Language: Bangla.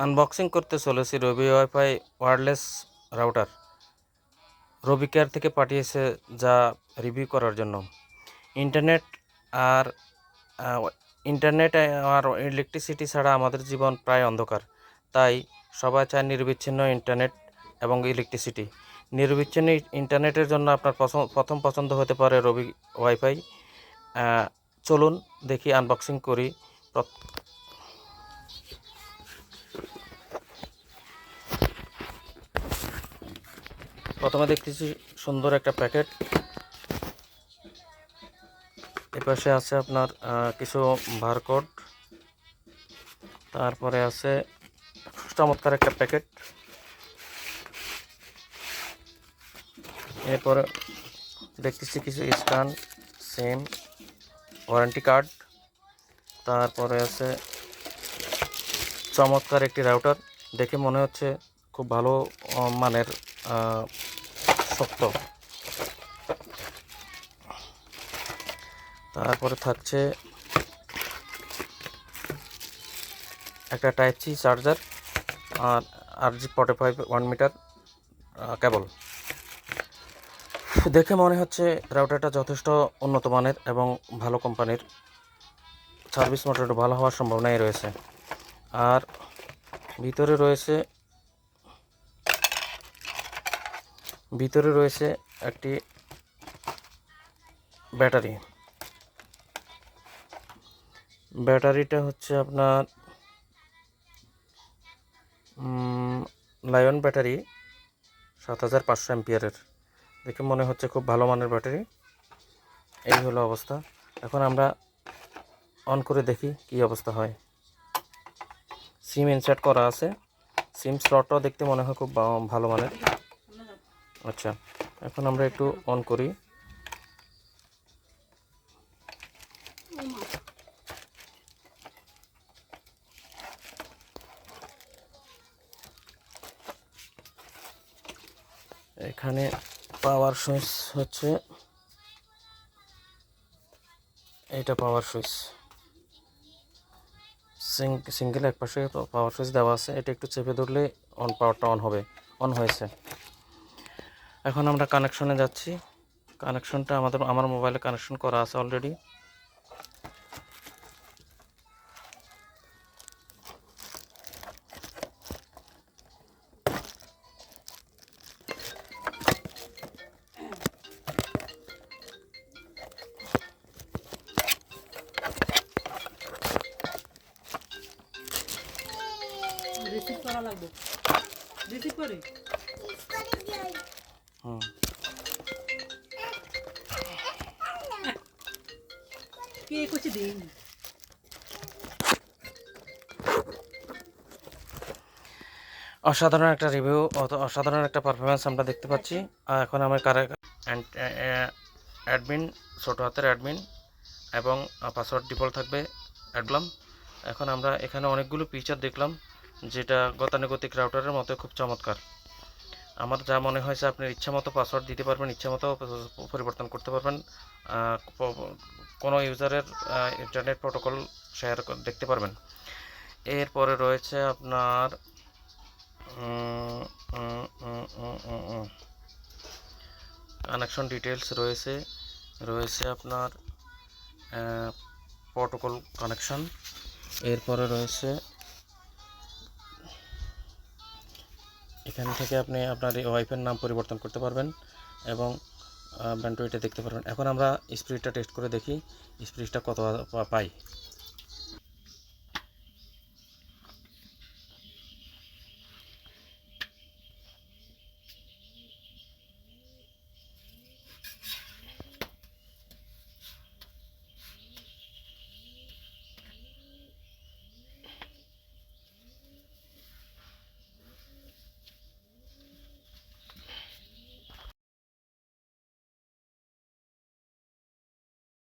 আনবক্সিং করতে চলেছি রবি ওয়াইফাই ওয়্যারলেস রাউটার। রবি কেয়ার থেকে পাঠিয়েছে যা রিভিউ করার জন্য। ইন্টারনেট আর আহ, ইন্টারনেট আর ইলেকট্রিসিটি ছাড়া আমাদের জীবন প্রায় অন্ধকার। তাই সবাই চায় নিরবিচ্ছিন্ন ইন্টারনেট এবং ইলেকট্রিসিটি। নিরবিচ্ছিন্ন ইন্টারনেটের জন্য আপনার প্রথম পছন্দ হতে পারে রবি ওয়াইফাই। চলুন দেখি, আনবক্সিং করি। প্রথমে দেখতেছি সুন্দর একটা প্যাকেট। এপাশে আছে আপনার কিছু বারকোড, তারপরে আছে চমৎকার একটা প্যাকেট। এরপরে দেখতেছি কিছু স্ক্যান, সিম, ওয়ারেন্টি কার্ড। তারপরে আছে চমৎকার একটি রাউটার, দেখে মনে হচ্ছে খুব ভালো মানের শক্ত। তারপরে থাকছে একটা টাইপ সি চার্জার আর RJ45 1 মিটার কেবল। দেখে মনে হচ্ছে রাউটারটা যথেষ্ট উন্নত মানের এবং ভালো কোম্পানির। সার্ভিস মোটামুটি ভালো হওয়ার সম্ভাবনাই রয়েছে। আর ভিতরে রয়েছে একটি ব্যাটারি। ব্যাটারিটা হচ্ছে আপনার লায়ন ব্যাটারি 7500 অ্যাম্পিয়ারের। দেখে মনে হচ্ছে খুব ভালো মানের ব্যাটারি। এই হলো অবস্থা। এখন আমরা অন করে দেখি কি অবস্থা হয়। সিম ইনসার্ট করা আছে, সিম স্লটটাও দেখতে মনে হয় খুব ভালো মানের। আচ্ছা, এখন আমরা একটু অন করি। এখানে পাওয়ার সুইচ হচ্ছে, এইটা পাওয়ার সুইচ, সিঙ্গেল এক পাশে পাওয়ার সুইচ দেওয়া আছে। এটা একটু চেপে ধরলে পাওয়ারটা অন হয়েছে। এখন আমরা কানেকশনে যাচ্ছি। কানেকশনটা আমার মোবাইলে কানেকশন করা আছে অলরেডি। রিসিভ করা লাগবে, রিসিভ করে কে কিছু দিন। অসাধারণ একটা রিভিউ, অসাধারণ একটা পারফরমেন্স আমরা দেখতে পাচ্ছি। এখন আমার অ্যাডমিন, ছোটো হাতের অ্যাডমিন এবং পাসওয়ার্ড ডিফল্ট থাকবে অ্যাডলাম। এখন আমরা এখানে অনেকগুলো ফিচার দেখলাম, যেটা গতানুগতিক রাউটারের মতো খুব চমৎকার। আমার যা মনে হয়েছে, আপনি ইচ্ছামতো পাসওয়ার্ড দিতে পারবেন, ইচ্ছামতো পরিবর্তন করতে পারবেন। কোনো ইউজারের ইন্টারনেট প্রোটোকল শেয়ার দেখতে পারবেন। এরপরে রয়েছে আপনার কানেকশন ডিটেলস রয়েছে আপনার প্রোটোকল কানেকশন। এরপরে রয়েছে এখান থেকে আপনি আপনার ওয়াইফাইয়ের নাম পরিবর্তন করতে পারবেন এবং ব্যান্ডউইথটা দেখতে পারবেন। এখন আমরা স্পিডটা টেস্ট করে দেখি, স্পিডটা কত পাই।